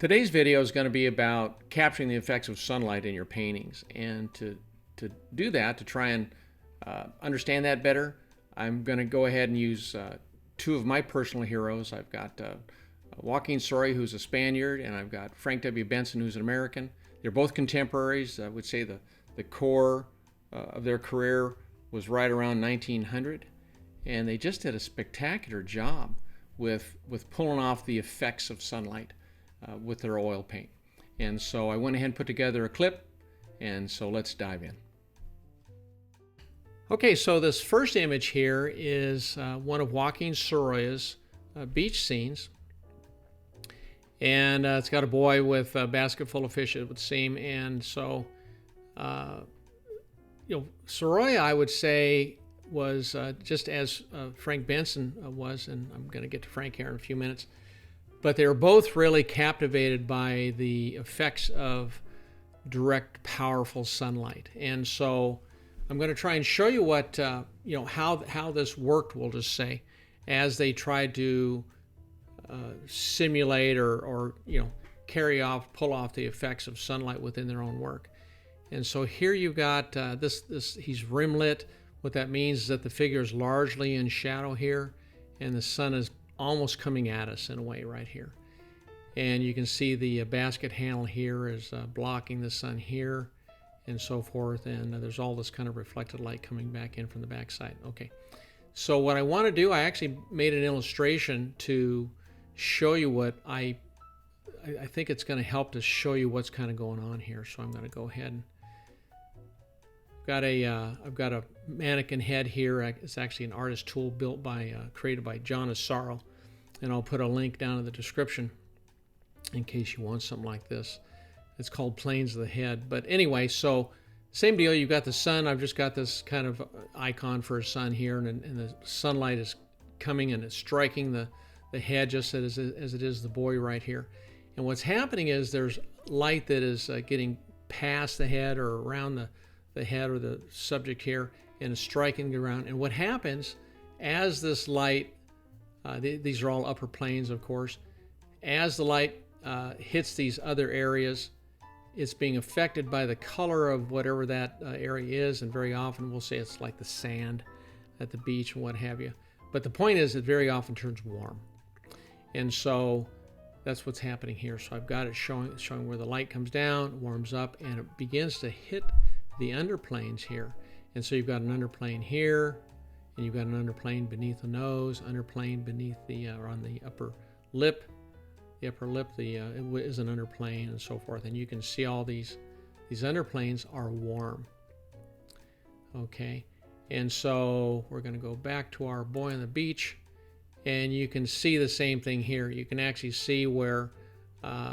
Today's video is going to be about capturing the effects of sunlight in your paintings. And to do that, to try and understand that better, I'm going to go ahead and use two of my personal heroes. I've got Joaquin Sorolla, who's a Spaniard, and I've got Frank W. Benson, who's an American. They're both contemporaries. I would say the core of their career was right around 1900. And they just did a spectacular job with pulling off the effects of sunlight with their oil paint. And so I went ahead and put together a clip, and so let's dive in. Okay, so this first image here is one of Joaquin Sorolla's beach scenes. And it's got a boy with a basket full of fish, it would seem. And so, Sorolla, I would say, was just as Frank Benson was, and I'm going to get to Frank here in a few minutes. But they were both really captivated by the effects of direct, powerful sunlight. And so I'm going to try and show you what, how this worked, we'll just say, as they tried to simulate or pull off the effects of sunlight within their own work. And so here you've got this, he's rim lit. What that means is that the figure is largely in shadow here, and the sun is almost coming at us in a way right here. And you can see the basket handle here is blocking the sun here and so forth, and there's all this kind of reflected light coming back in from the backside. Okay, so what I want to do, I actually made an illustration to show you what I think it's going to help to show you what's kind of going on here. So I'm going to go ahead and I've got a mannequin head here. It's actually an artist tool created by John Sorolla, and I'll put a link down in the description in case you want something like this. It's called Planes of the Head. But anyway, so same deal. You've got the sun. I've just got this kind of icon for a sun here, and the sunlight is coming and it's striking the head just as it is the boy right here. And what's happening is there's light that is getting past the head or around the head or the subject here, and is striking the ground. And what happens as this light, these are all upper planes, of course, as the light hits these other areas, it's being affected by the color of whatever that area is, and very often we'll say it's like the sand at the beach and what have you. But the point is it very often turns warm. And so that's what's happening here. So I've got it showing where the light comes down, warms up, and it begins to hit the underplanes here. And so you've got an underplane here, and you've got an underplane beneath the nose, underplane beneath or on the upper lip. The upper lip is an underplane, and so forth. And you can see all these underplanes are warm. Okay, and so we're going to go back to our boy on the beach, and you can see the same thing here. You can actually see where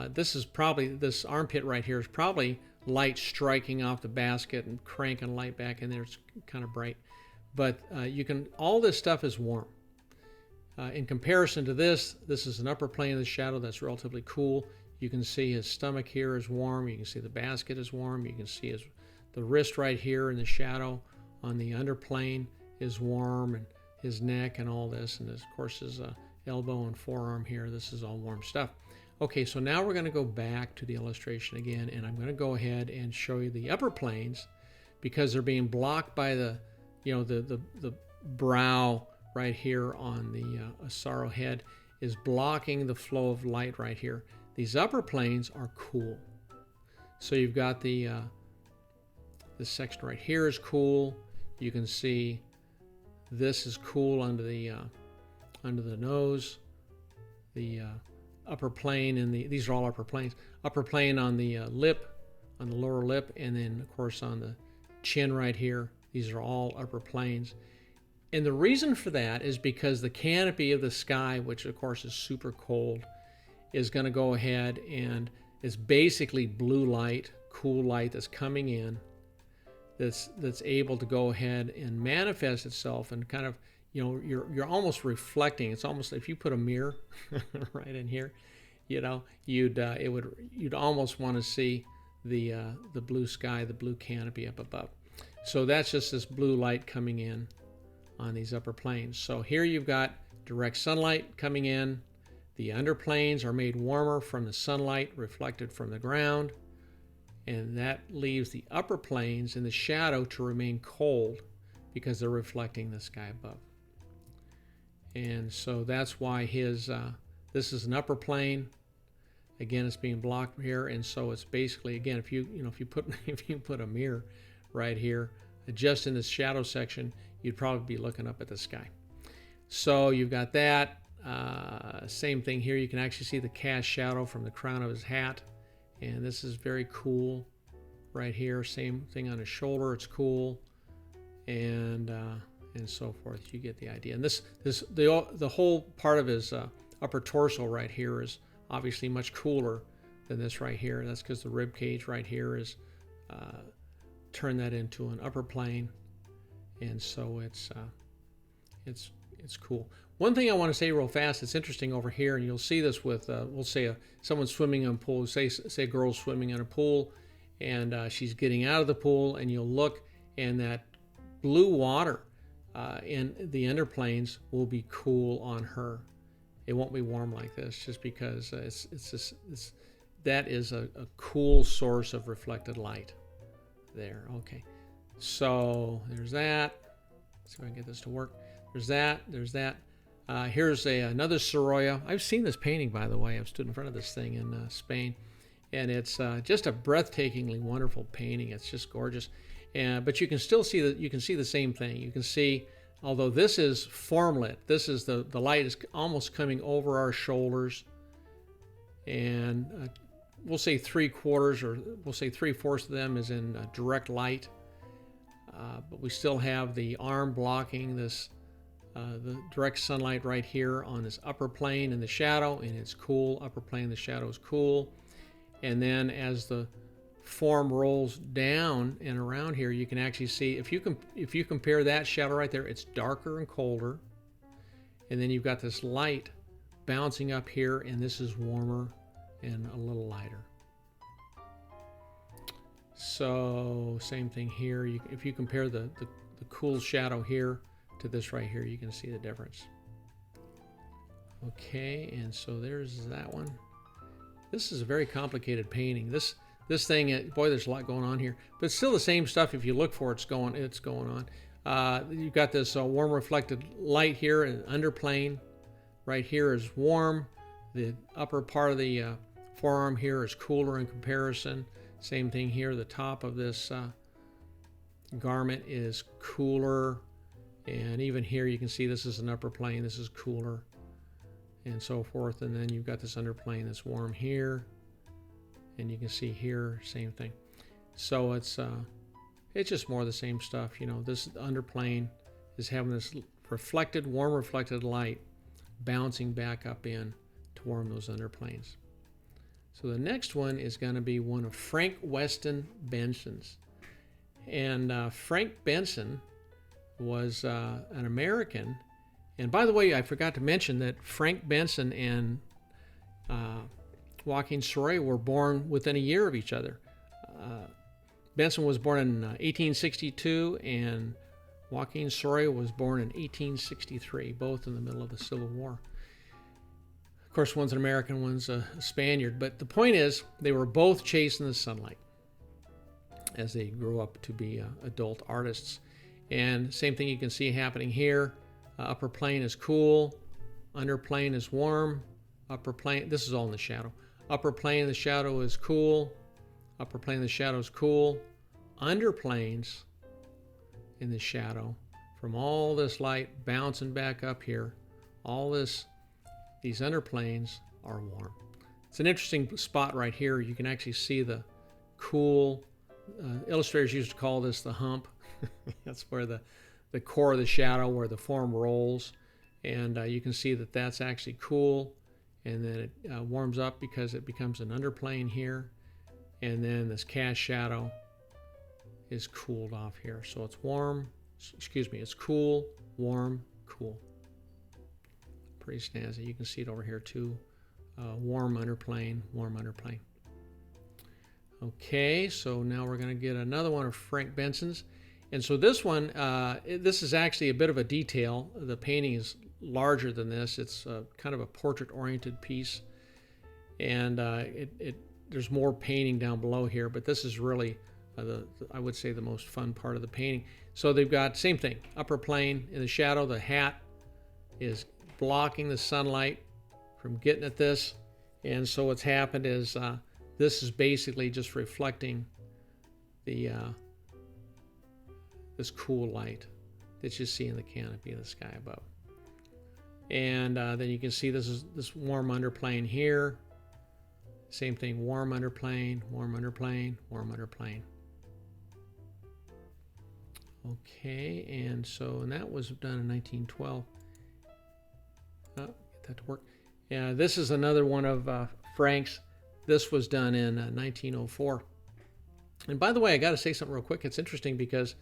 this armpit right here is probably light striking off the basket and cranking light back in there. It's kind of bright, but all this stuff is warm. In comparison to this is an upper plane of the shadow that's relatively cool. You can see his stomach here is warm. You can see the basket is warm. You can see the wrist right here in the shadow on the underplane is warm, and his neck and all this, and of course his elbow and forearm here. This is all warm stuff. Okay, so now we're going to go back to the illustration again, and I'm going to go ahead and show you the upper planes because they're being blocked by the brow right here on the Sorolla head is blocking the flow of light right here. These upper planes are cool. So you've got this section right here is cool. You can see this is cool under the nose. The upper plane and these are all upper planes. Upper plane on the lip, on the lower lip, and then of course on the chin right here. These are all upper planes. And the reason for that is because the canopy of the sky, which of course is super cold, is going to go ahead and it's basically blue light, cool light that's coming in, that's able to go ahead and manifest itself and kind of, you're almost reflecting. It's almost, if you put a mirror right in here, you'd almost want to see the blue sky, the blue canopy up above. So that's just this blue light coming in on these upper planes. So here you've got direct sunlight coming in. The underplanes are made warmer from the sunlight reflected from the ground, and that leaves the upper planes in the shadow to remain cold because they're reflecting the sky above. And so that's why this is an upper plane. Again, it's being blocked here, and so it's basically, again, if you put a mirror right here, just in this shadow section, you'd probably be looking up at the sky. So you've got that. Same thing here. You can actually see the cast shadow from the crown of his hat, and this is very cool right here. Same thing on his shoulder. It's cool, and so forth. You get the idea. And the whole part of his upper torso right here is obviously much cooler than this right here. That's because the rib cage right here is turn that into an upper plane, and so it's cool. One thing I want to say real fast, it's interesting over here, and you'll see this with we'll say someone swimming in a pool. Say a girl's swimming in a pool, and she's getting out of the pool, and you'll look, and that blue water in the underplanes will be cool on her. It won't be warm like this, just because that is a cool source of reflected light there. Okay, so there's that. Let's see if I can get this to work. There's that. Here's another Sorolla. I've seen this painting, by the way. I've stood in front of this thing in Spain, and it's just a breathtakingly wonderful painting. It's just gorgeous. But you can still see the same thing. You can see, although this is formlit, this is the light is almost coming over our shoulders, and we'll say 3/4 or we'll say 3/4 of them is in direct light, but we still have the arm blocking this the direct sunlight right here on this upper plane in the shadow, and it's cool. Upper plane, the shadow is cool. And then as the form rolls down and around here, you can actually see, if you compare that shadow right there, it's darker and colder. And then you've got this light bouncing up here, and this is warmer and a little lighter. So same thing here. If you compare the cool shadow here to this right here, you can see the difference. Okay, and so there's that one. This is a very complicated painting. This thing, boy, there's a lot going on here, but it's still the same stuff. If you look for it, it's going on. You've got this warm reflected light here, and underplane right here is warm. The upper part of the forearm here is cooler in comparison. Same thing here. The top of this garment is cooler. And even here you can see this is an upper plane, this is cooler, and so forth. And then you've got this underplane that's warm here, and you can see here, same thing. So it's just more of the same stuff. You know, this underplane is having this warm reflected light bouncing back up in to warm those underplanes. So the next one is going to be one of Frank Weston Benson's. And Frank Benson was an American. And by the way, I forgot to mention that Frank Benson and Joaquin Sorolla were born within a year of each other. Benson was born in 1862, and Joaquin Sorolla was born in 1863, both in the middle of the Civil War. Of course, one's an American, one's a Spaniard, but the point is they were both chasing the sunlight as they grew up to be adult artists. And same thing you can see happening here. Upper plane is cool, underplane is warm, upper plane, this is all in the shadow. Upper plane of the shadow is cool, upper plane of the shadow is cool. Underplanes in the shadow, from all this light bouncing back up here, these underplanes are warm. It's an interesting spot right here. You can actually see the cool, illustrators used to call this the hump. That's where the core of the shadow, where the form rolls, and you can see that that's actually cool, and then it warms up because it becomes an underplane here, and then this cast shadow is cooled off here. So it's it's cool, warm, cool. Pretty snazzy. You can see it over here too. Warm underplane, warm underplane. Okay, so now we're going to get another one of Frank Benson's. And so this one, this is actually a bit of a detail. The painting is larger than this. It's kind of a portrait-oriented piece, and there's more painting down below here, but this is really I would say the most fun part of the painting. So they've got same thing, upper plane in the shadow. The hat is blocking the sunlight from getting at this, and so what's happened is this is basically just reflecting the this cool light that you see in the canopy of the sky above. And then you can see this warm underplane here. Same thing, warm underplane, warm underplane, warm underplane. Okay, and that was done in 1912. Get that to work. Yeah, this is another one of Frank's. This was done in 1904. And by the way, I got to say something real quick. It's interesting because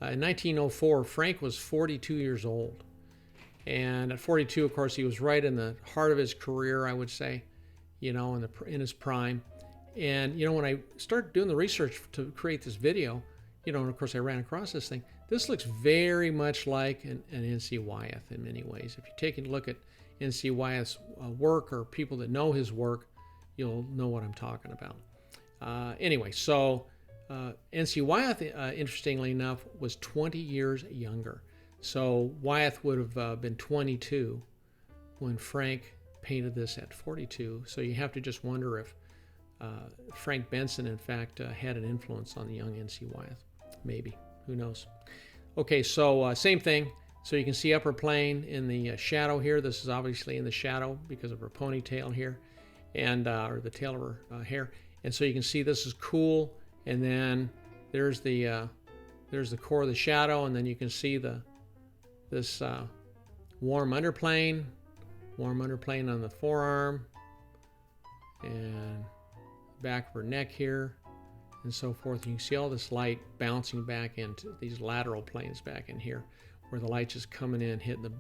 in 1904, Frank was 42 years old. And at 42, of course, he was right in the heart of his career, I would say, in his prime. And, when I started doing the research to create this video, and of course I ran across this thing. This looks very much like an N.C. Wyeth in many ways. If you take a look at N.C. Wyeth's work, or people that know his work, you'll know what I'm talking about. Anyway, so N.C. Wyeth, interestingly enough, was 20 years younger. So Wyeth would have been 22 when Frank painted this at 42. So you have to just wonder if Frank Benson, in fact, had an influence on the young N.C. Wyeth. Maybe. Who knows? Okay, so same thing. So you can see upper plane in the shadow here. This is obviously in the shadow because of her ponytail here, and or the tail of her hair. And so you can see this is cool. And then there's the core of the shadow, and then you can see this warm underplane on the forearm, and back of her neck here, and so forth. You can see all this light bouncing back into these lateral planes back in here, where the light's just coming in, hitting the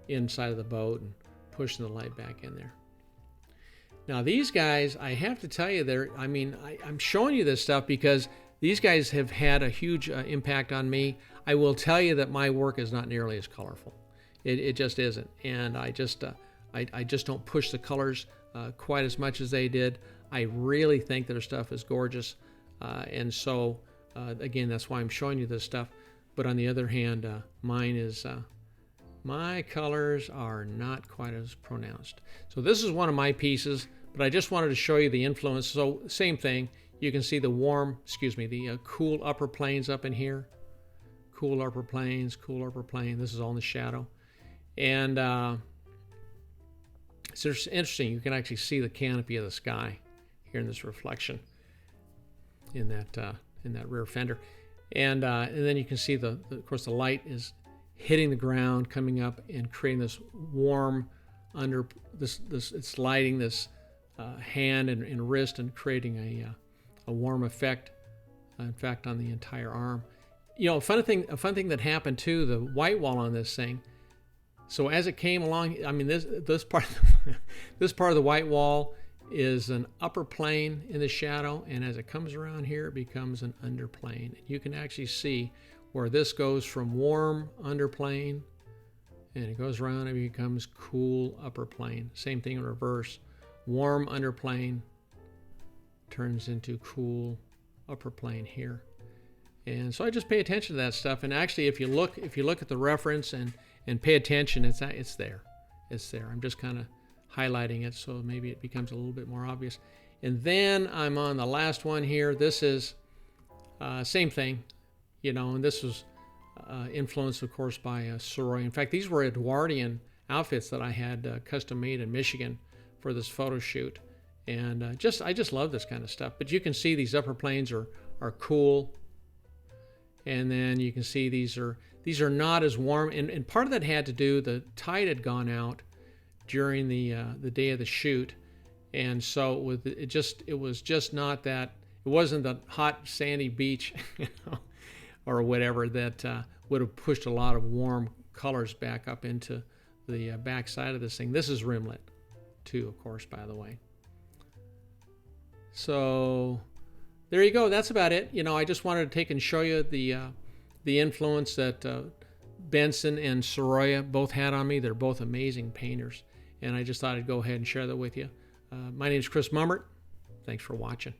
inside of the boat and pushing the light back in there. Now these guys, I have to tell you, I'm showing you this stuff because these guys have had a huge impact on me. I will tell you that my work is not nearly as colorful. It just isn't, and I just don't push the colors quite as much as they did. I really think their stuff is gorgeous, and so again, that's why I'm showing you this stuff. But on the other hand, mine is my colors are not quite as pronounced. So this is one of my pieces, but I just wanted to show you the influence. So same thing. You can see the cool upper planes up in here. Cool upper planes, cool upper plane. This is all in the shadow. And it's interesting. You can actually see the canopy of the sky here in this reflection in that rear fender. And then you can see of course the light is hitting the ground, coming up and creating this warm it's lighting this hand and wrist and creating a warm effect, in fact, on the entire arm. A fun thing that happened too, the white wall on this thing. So as it came along, this part of the white wall is an upper plane in the shadow, and as it comes around here, it becomes an underplane. You can actually see where this goes from warm underplane, and it goes around and becomes cool upper plane. Same thing in reverse. Warm underplane turns into cool upper plane here. And so I just pay attention to that stuff. And actually, if you look at the reference and pay attention, it's there. It's there. I'm just kind of highlighting it so maybe it becomes a little bit more obvious. And then I'm on the last one here. This is same thing, and this was influenced, of course, by Sorolla. In fact, these were Edwardian outfits that I had custom made in Michigan for this photo shoot. And I just love this kind of stuff. But you can see these upper planes are cool. And then you can see these are not as warm. And part of that had to do, the tide had gone out during the day of the shoot. And so it was just not that, it wasn't the hot sandy beach, or whatever that would have pushed a lot of warm colors back up into the back side of this thing. This is rimlet too, of course, by the way. So there you go. That's about it. I just wanted to take and show you the influence that Benson and Sorolla both had on me. They're both amazing painters, and I just thought I'd go ahead and share that with you. My name is Chris Mummert. Thanks for watching.